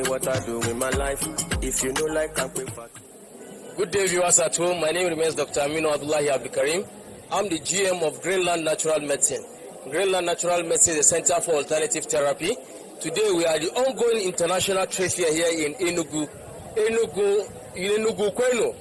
What I do in my life, if you know like I'm prepared. Good day, viewers at home. My name remains Dr. Aminu Abdullahi Abdikarim. I'm the GM of Greenland Natural Medicine. Greenland Natural Medicine is a center for alternative therapy. Today we are the ongoing international trade fair here in Enugu, Kweno.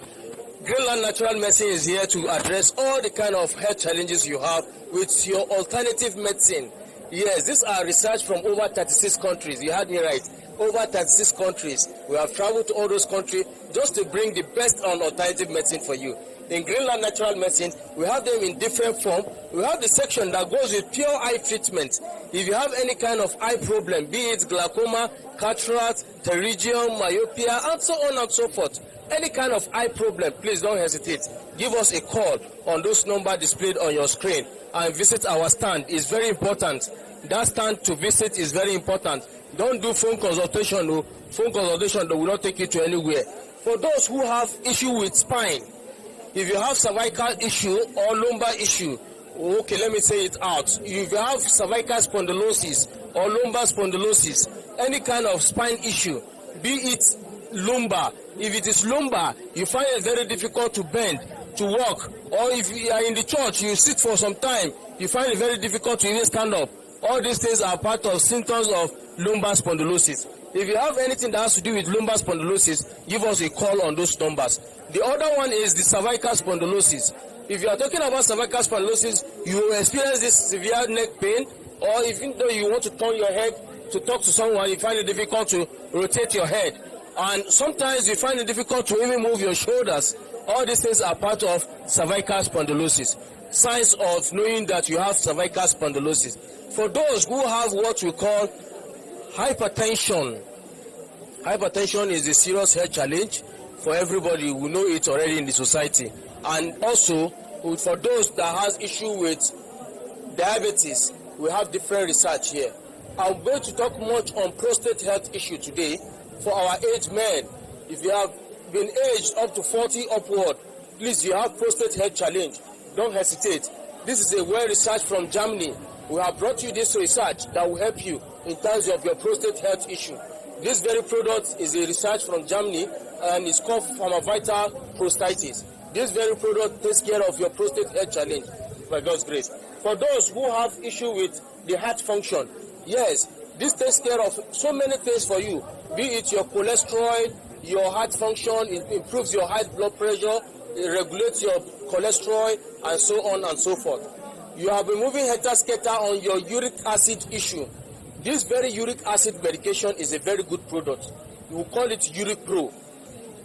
Greenland Natural Medicine is here to address all the kind of health challenges you have with your alternative medicine. Yes, these are research from over 36 countries. You heard me right. Over 36 countries. We have traveled to all those countries just to bring the best on alternative medicine for you. In Greenland Natural Medicine, we have them in different form. We have the section that goes with pure eye treatment. If you have any kind of eye problem, be it glaucoma, cataract, pterygium, myopia, and so on and so forth, any kind of eye problem, please don't hesitate. Give us a call on those numbers displayed on your screen and visit our stand. It's very important. That stand to visit is very important. Don't do phone consultation. No. Phone consultation will not take you to anywhere. For those who have issue with spine, if you have cervical issue or lumbar issue, okay, let me say it out. If you have cervical spondylosis or lumbar spondylosis, any kind of spine issue, be it lumbar. If it is lumbar, you find it very difficult to bend, to walk, or if you are in the church, you sit for some time, you find it very difficult to even stand up. All these things are part of symptoms of lumbar spondylosis. If you have anything that has to do with lumbar spondylosis, give us a call on those numbers. The other one is the cervical spondylosis. If you are talking about cervical spondylosis, you will experience this severe neck pain, or even though you want to turn your head to talk to someone, you find it difficult to rotate your head. And sometimes you find it difficult to even move your shoulders. All these things are part of cervical spondylosis. Signs of knowing that you have cervical spondylosis. For those who have what we call hypertension, hypertension is a serious health challenge for everybody. We know it already in the society. And also, for those that has issue with diabetes, we have different research here. I'm going to talk much on prostate health issue today for our aged men. If you have been aged up to 40 upward, please, you have prostate health challenge, don't hesitate. This is a well research from Germany. We have brought you this research that will help you in terms of your prostate health issue. This very product is a research from Germany and it's called Pharmavital Prostatitis. This very product takes care of your prostate health challenge by God's grace. For those who have issue with the heart function, yes, this takes care of so many things for you. Be it your cholesterol, your heart function, it improves your high blood pressure, it regulates your cholesterol, and so on and so forth. You have been moving helter-skelter on your uric acid issue. This very uric acid medication is a very good product. We call it Uric Pro.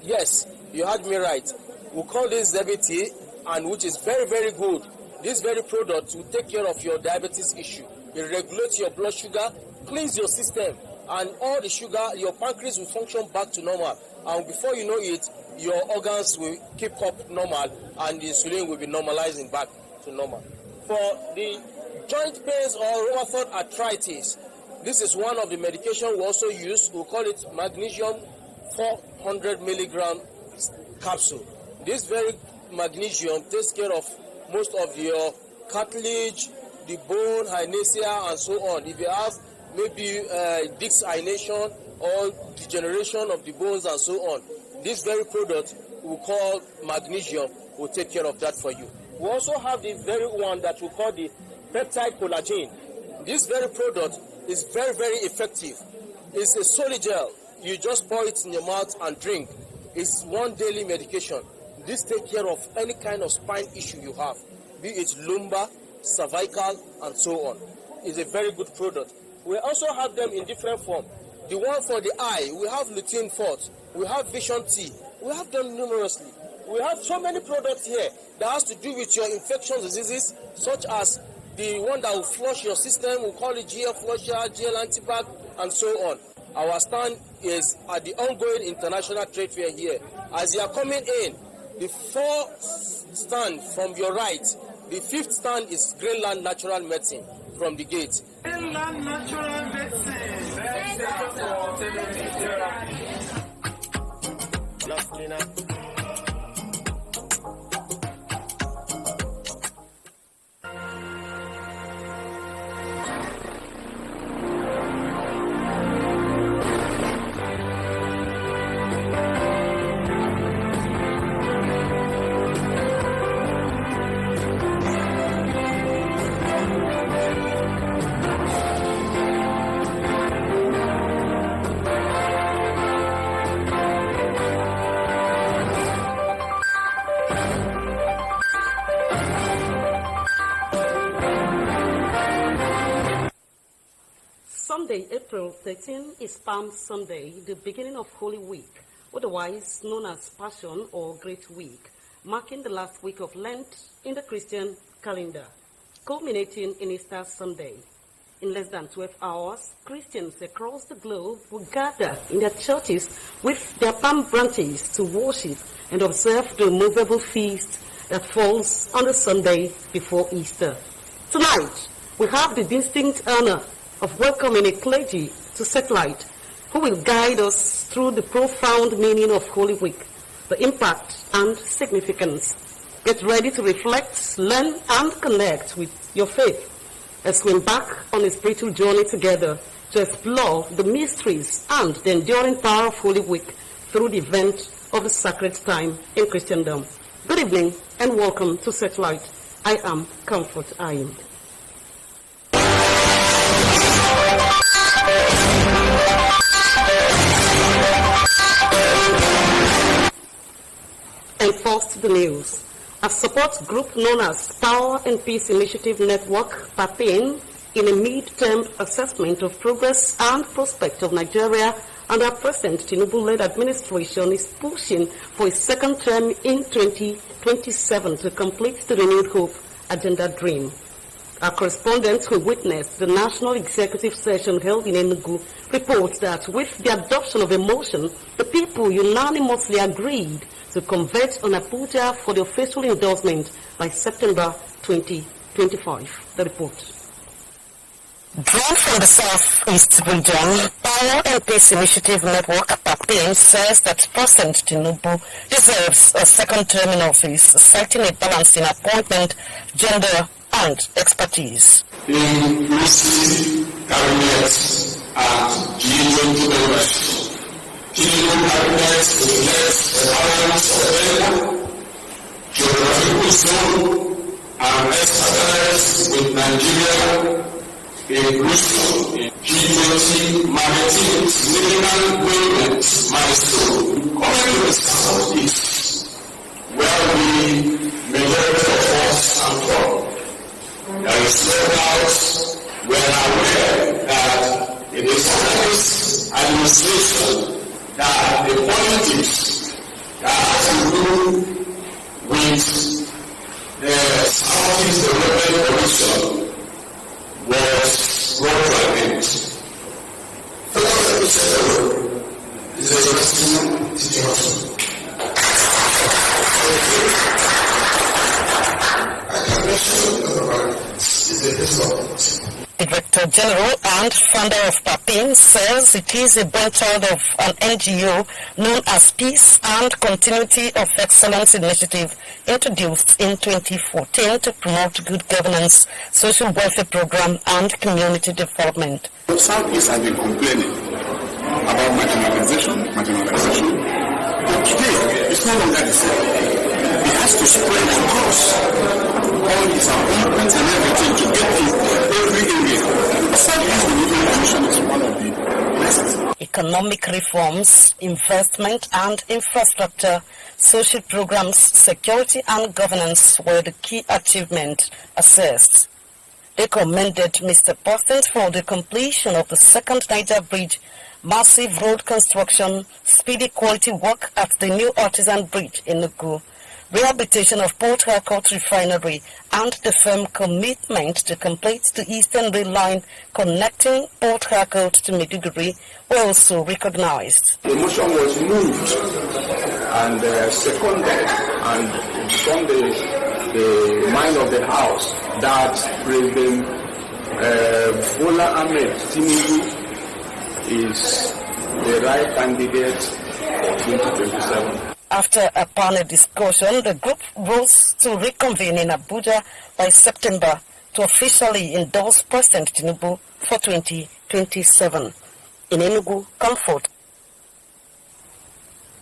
Yes, you heard me right. We call this ZBT, and which is very, very good. This very product will take care of your diabetes issue. It regulates your blood sugar, cleans your system, and all the sugar, your pancreas will function back to normal. And before you know it, your organs will keep up normal, and the insulin will be normalizing back to normal. For the joint pains or rheumatoid arthritis, this is one of the medication we also use. We call it magnesium 400 milligram capsule. This very magnesium takes care of most of your cartilage, the bone, hernia, and so on. If you have maybe disc herniation or degeneration of the bones and so on, this very product we call magnesium will take care of that for you. We also have the very one that we call the peptide collagen. This very product is very, very effective. It's a solid gel. You just pour it in your mouth and drink. It's one daily medication. This takes care of any kind of spine issue you have, be it lumbar, cervical, and so on. It's a very good product. We also have them in different form. The one for the eye, we have lutein forte, we have vision T, we have them numerously. We have so many products here that has to do with your infectious diseases, such as the one that will flush your system, we call it GL flusher, GL antibac, and so on. Our stand is at the ongoing international trade fair here. As you are coming in, the fourth stand from your right, the fifth stand is Greenland Natural Medicine from the gate. Greenland Natural Medicine. Sunday, April 13, is Palm Sunday, the beginning of Holy Week, otherwise known as Passion or Great Week, marking the last week of Lent in the Christian calendar, culminating in Easter Sunday. In less than 12 hours, Christians across the globe will gather in their churches with their palm branches to worship and observe the movable feast that falls on the Sunday before Easter. Tonight, we have the distinct honor of welcoming a clergy to Searchlight, who will guide us through the profound meaning of Holy Week, the impact and significance. Get ready to reflect, learn, and connect with your faith as we embark on a spiritual journey together to explore the mysteries and the enduring power of Holy Week through the event of the sacred time in Christendom. Good evening and welcome to Searchlight. I am Comfort Ayim. And first, the news. A support group known as Power and Peace Initiative Network, PAPIN, in a mid-term assessment of progress and prospect of Nigeria under President Tinubu-led administration, is pushing for a second term in 2027 to complete the renewed hope agenda dream. Our correspondent who witnessed the national executive session held in Enugu reports that with the adoption of a motion, the people unanimously agreed to convert on Abuja for the official endorsement by September 2025. The report. Drawn from the South-East region, Power and Peace Initiative Network, PAPIN, says that President Tinubu deserves a second term in office, citing a balance in appointment, gender, and expertise. Inclusive cabinet and G20 members. Tinubu cabinet reflects the balance of labor, geographical zone, and expertise with Nigeria, inclusion in G20 maritime significant movements milestone. Coming to the Southeast, where we majority of us are from. There is no doubt we are aware that it is this administration that the politics that has to do with the Southeast Development Commission was brought to an end. Further episode is a national situation. Director General and founder of PAPIN says it is a brainchild of an NGO known as Peace and Continuity of Excellence Initiative, introduced in 2014 to promote good governance, social welfare program, and community development. Southeast has been complaining about marginalization, but today it's no longer the same. It has to spread across all his appointments and everything to get to every area. Southeast Development Commission is one of the best. Economic reforms, investment and infrastructure, social programs, security and governance were the key achievements assessed. They commended Mr. President for the completion of the second Niger Bridge, massive road construction, speedy quality work at the new artisan bridge in Enugu, rehabilitation of Port Harcourt refinery, and the firm commitment to complete the Eastern Rail Line connecting Port Harcourt to Maiduguri were also recognized. The motion was moved and seconded and from the mind of the House that President Bola Ahmed Tinubu is the right candidate for 2027. After a panel discussion, the group rose to reconvene in Abuja by September to officially endorse President Tinubu for 2027. In Enugu, Comfort.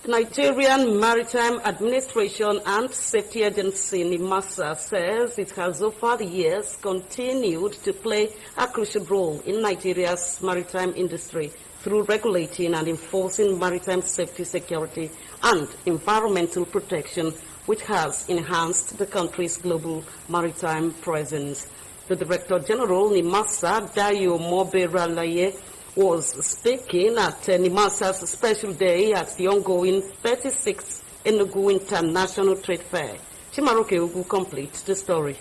The Nigerian Maritime Administration and Safety Agency, NIMASA, says it has over the years continued to play a crucial role in Nigeria's maritime industry through regulating and enforcing maritime safety, security, and environmental protection, which has enhanced the country's global maritime presence. The Director General, NIMASA, Dayo Moberalaye, was speaking at NIMASA's special day at the ongoing 36th Enugu International Trade Fair. Chimaroke Ugu completes the story.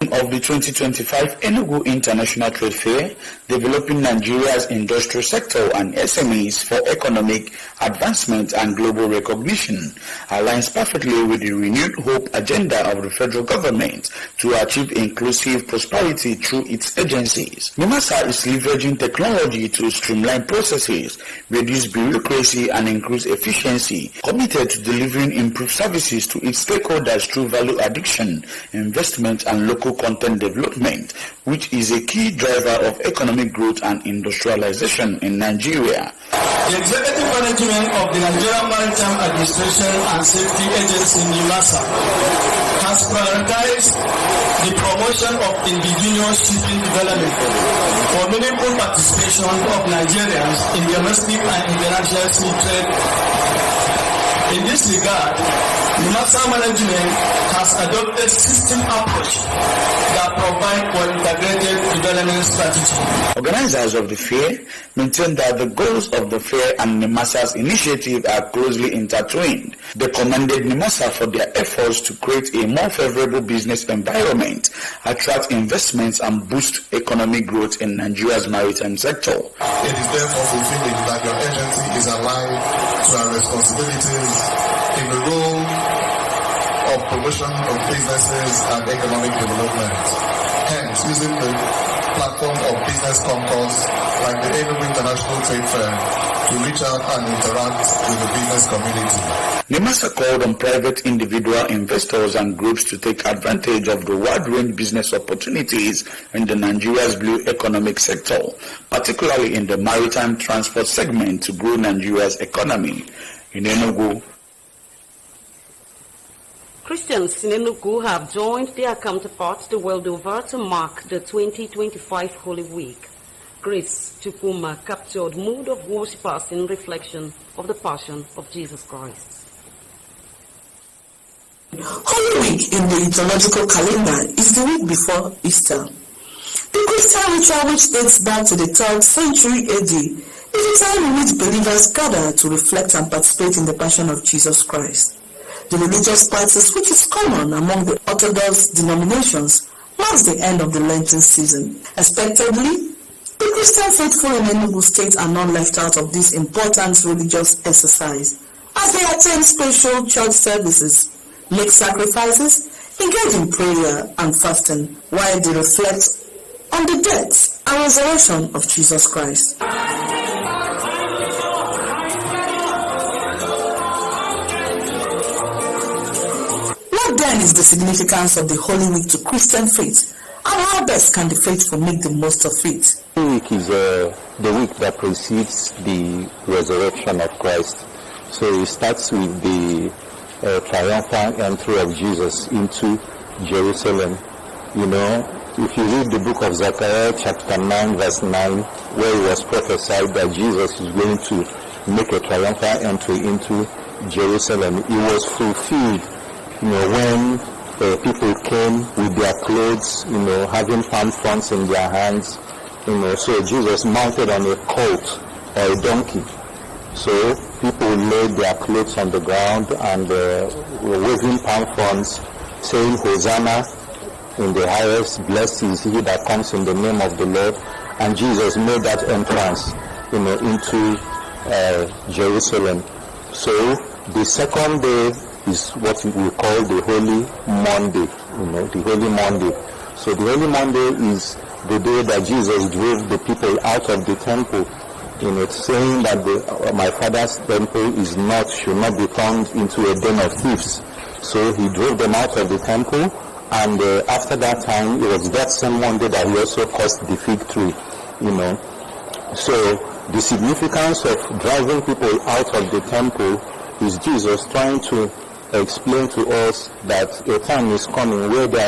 Of the 2025 Enugu International Trade Fair, developing Nigeria's industrial sector and SMEs for economic advancement and global recognition, aligns perfectly with the renewed hope agenda of the federal government to achieve inclusive prosperity through its agencies. NIMASA is leveraging technology to streamline processes, reduce bureaucracy and increase efficiency, committed to delivering improved services to its stakeholders through value addition, investment and local content development, which is a key driver of economic growth and industrialization in Nigeria. The executive management of the Nigerian Maritime Administration and Safety Agency (NIMASA) has prioritized the promotion of indigenous shipping development for meaningful participation of Nigerians in domestic and international sea trade. In this regard, NIMASA management has adopted a system approach that provides for integrated development strategy. Organizers of the fair maintain that the goals of the fair and NIMASA's initiative are closely intertwined. They commended NIMASA for their efforts to create a more favorable business environment, attract investments and boost economic growth in Nigeria's maritime sector. It is therefore fulfilling that your agency is aligned to our responsibilities in the role of promotion of businesses and economic development. Hence, using the platform of business concourse like the Enugu International Trade Fair to reach out and interact with the business community. NIMASA called on private individual investors and groups to take advantage of the wide-range business opportunities in the Nigeria's blue economic sector, particularly in the maritime transport segment, to grow Nigeria's economy. In Enugu, Christians in Enugu have joined their counterparts the world over to mark the 2025 Holy Week. Grace Chukuma captured mood of worshippers in reflection of the Passion of Jesus Christ. Holy Week in the liturgical calendar is the week before Easter. The Christian ritual, which dates back to the 3rd century AD, is a time in which believers gather to reflect and participate in the Passion of Jesus Christ. The religious practice, which is common among the Orthodox denominations, marks the end of the Lenten season. Expectedly, the Christian faithful in Enugu State are not left out of this important religious exercise, as they attend special church services, make sacrifices, engage in prayer and fasting, while they reflect on the death and resurrection of Jesus Christ. What then is the significance of the Holy Week to Christian faith, and how best can the faithful make the most of it? Holy Week is the week that precedes the resurrection of Christ. So it starts with the triumphant entry of Jesus into Jerusalem. You know, if you read the book of Zechariah chapter 9 verse 9, where it was prophesied that Jesus is going to make a triumphant entry into Jerusalem, it was fulfilled, you know, when people came with their clothes, you know, having palm fronds in their hands, you know, so Jesus mounted on a colt or a donkey. So people laid their clothes on the ground and were waving palm fronds, saying, Hosanna in the highest, blessed is he that comes in the name of the Lord. And Jesus made that entrance, you know, into Jerusalem. So the second day is what we call the Holy Monday, you know, the Holy Monday. So the Holy Monday is the day that Jesus drove the people out of the temple, you know, saying that my Father's temple should not be turned into a den of thieves. So he drove them out of the temple, and after that time, it was that same Monday that he also cursed the fig tree, you know. So the significance of driving people out of the temple is Jesus trying to explain to us that a time is coming where we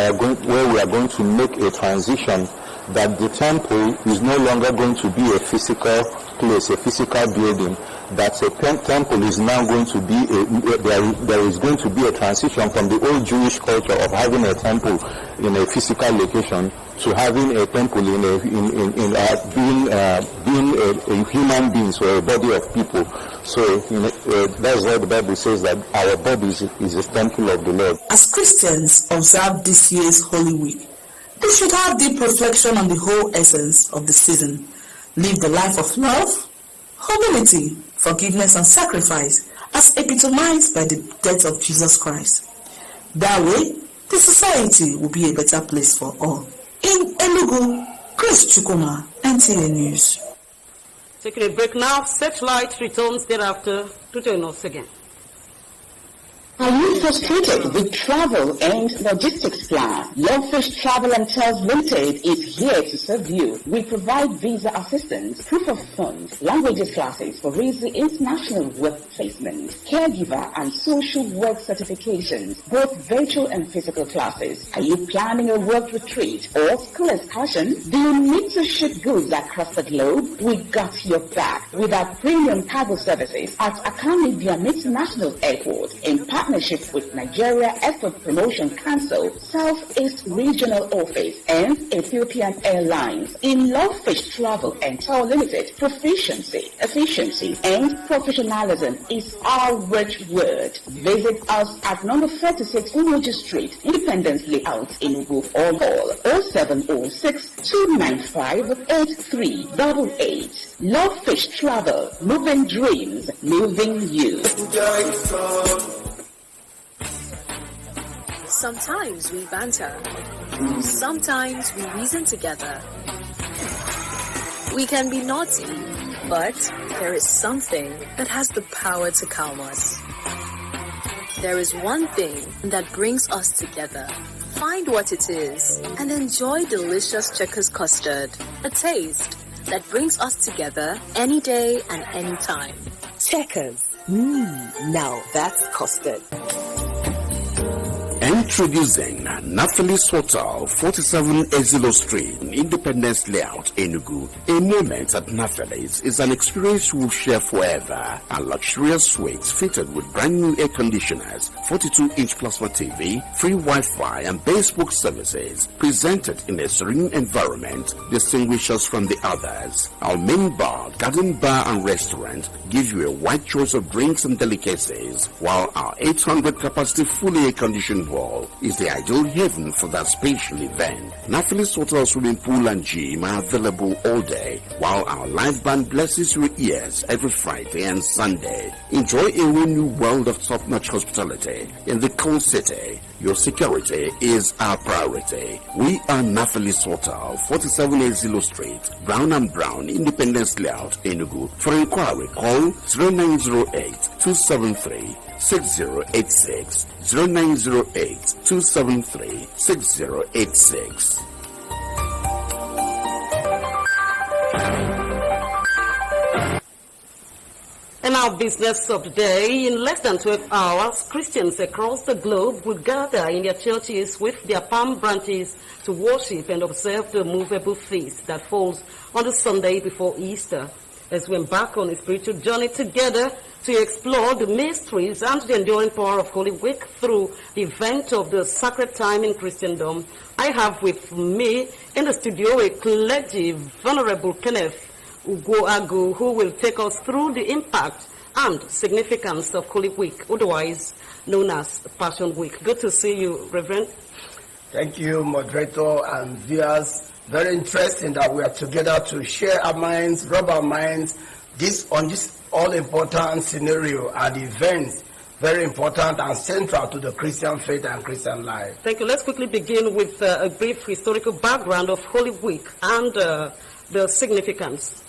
are going to make a transition, that the temple is no longer going to be a physical place, a physical building, that a temple is now going to be there is going to be a transition from the old Jewish culture of having a temple in a physical location to having a temple being a human beings or a body of people. So that's why the Bible says that our body is a temple of the Lord. As Christians observe this year's Holy Week, they should have deep reflection on the whole essence of the season. Live the life of love, humility, forgiveness, and sacrifice as epitomized by the death of Jesus Christ. That way, the society will be a better place for all. In Enugu, Chris Chukuma, NTA News. Taking a break now, Searchlight returns thereafter to join us again. Are you frustrated with travel and logistics plan? Lovefish Travel and Tours Limited is here to serve you. We provide visa assistance, proof of funds, languages classes for easy international work placement, caregiver and social work certifications, both virtual and physical classes. Are you planning a work retreat or school excursion? Do you need to ship goods across the globe? We got your back with our premium cargo services at Akami Biam International Airport in partnership with Nigeria Export Promotion Council, Southeast Regional Office, and Ethiopian Airlines. In Lovefish Travel and Tour Limited, proficiency, efficiency, and professionalism is our watchword. Visit us at number 36 Umoji Street, Independence Layout, Enugu, or call 0706-295-8388. Lovefish Travel, moving dreams, moving you. Sometimes we banter. Sometimes we reason together. We can be naughty, but there is something that has the power to calm us. There is one thing that brings us together. Find what it is and enjoy delicious Checkers custard, a taste that brings us together any day and any time. Checkers. Now that's custard. Introducing Nathalie's Hotel, 47 Ezilo Street, Independence Layout, Enugu. A moment at Nathalie's is an experience we'll share forever. A luxurious suite fitted with brand new air conditioners, 42-inch plasma TV, free Wi-Fi, and bespoke services. Presented in a serene environment, distinguish us from the others. Our main bar, garden bar, and restaurant give you a wide choice of drinks and delicacies, while our 800 capacity fully air-conditioned hall is the ideal haven for that special event. Nathalie's Hotel swimming pool and gym are available all day, while our live band blesses your ears every Friday and Sunday. Enjoy a whole new world of top-notch hospitality in the cool city. Your security is our priority. We are Nathalie's Hotel, 47 Ezilo Street, Brown and Brown, Independence Layout, Enugu. For inquiry, call 0908-273-6086, 0908-273-6086. And our business of the day, in less than 12 hours, Christians across the globe will gather in their churches with their palm branches to worship and observe the movable feast that falls on the Sunday before Easter. As we embark on a spiritual journey together to explore the mysteries and the enduring power of Holy Week through the event of the sacred time in Christendom, I have with me in the studio a clergy, Venerable Kenneth Ugoagu, who will take us through the impact and significance of Holy Week, otherwise known as Passion Week. Good to see you, Reverend. Thank you, moderator and viewers. Very interesting that we are together to share our minds, rub our minds on this all-important scenario and events, very important and central to the Christian faith and Christian life. Thank you. Let's quickly begin with a brief historical background of Holy Week and the significance.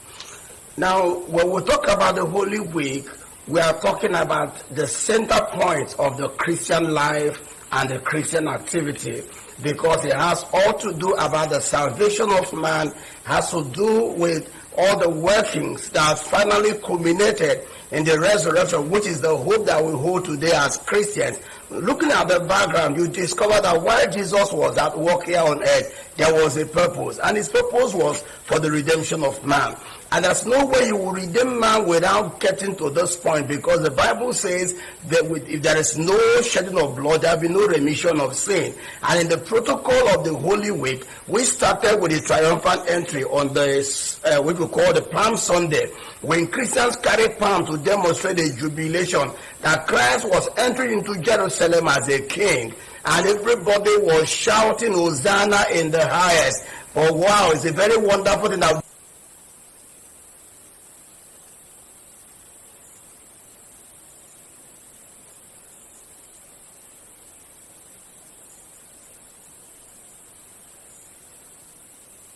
Now, when we talk about the Holy Week, we are talking about the center point of the Christian life and the Christian activity, because it has all to do about the salvation of man, has to do with all the workings that finally culminated in the resurrection, which is the hope that we hold today as Christians. looking at the background, you discover that while Jesus was at work here on earth, there was a purpose. And his purpose was for the redemption of man. And there's no way you will redeem man without getting to this point, because the Bible says that if there is no shedding of blood, there will be no remission of sin. And in the protocol of the Holy Week, we started with the triumphant entry on the, what we call the Palm Sunday, when Christians carry palm to demonstrate the jubilation that Christ was entering into Jerusalem as a king. And everybody was shouting, Hosanna in the highest. Oh wow, it's a very wonderful thing that